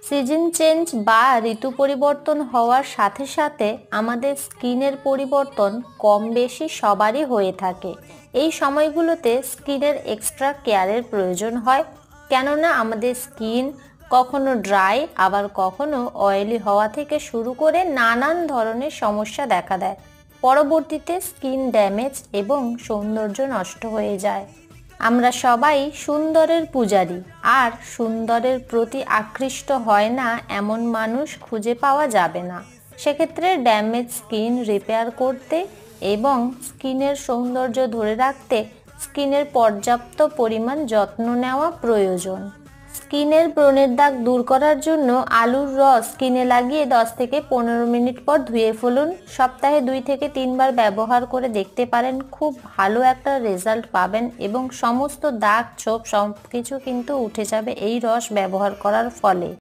Season change বা ঋতু পরিবর্তন হওয়ার সাথে সাথে আমাদের স্কিনের পরিবর্তন কম বেশি সবারই হয়ে থাকে। এই সময়গুলোতে স্কিনের এক্সট্রা কেয়ারের প্রয়োজন হয়, কেননা আমাদের স্কিন কখনো ড্রাই আবার কখনো অয়েলি হওয়া থেকে শুরু করে নানান ধরনের সমস্যা দেখা দেয়। পরবর্তীতে স্কিন ড্যামেজ এবং সৌন্দর্য নষ্ট হয়ে যায়। আমরা সবাই সুন্দরের পূজারী, আর সুন্দরের প্রতি আকৃষ্ট হয় না এমন মানুষ খুঁজে পাওয়া যাবে না। সেক্ষেত্রে ড্যামেজ স্কিন রিপেয়ার করতে এবং স্কিনের সৌন্দর্য ধরে রাখতে স্কিনের পর্যাপ্ত পরিমাণ যত্ন নেওয়া প্রয়োজন। স্কিনের ব্রণের দাগ দূর করার জন্য আলুর রস স্কিনে লাগিয়ে 10 থেকে 15 মিনিট পর ধুয়ে ফেলুন। সপ্তাহে 2 থেকে 3 বার ব্যবহার করে দেখতে পারেন, খুব ভালো একটা রেজাল্ট পাবেন এবং সমস্ত দাগ ছোপ সবকিছু কিন্তু উঠে যাবে এই রস ব্যবহার করার ফলে।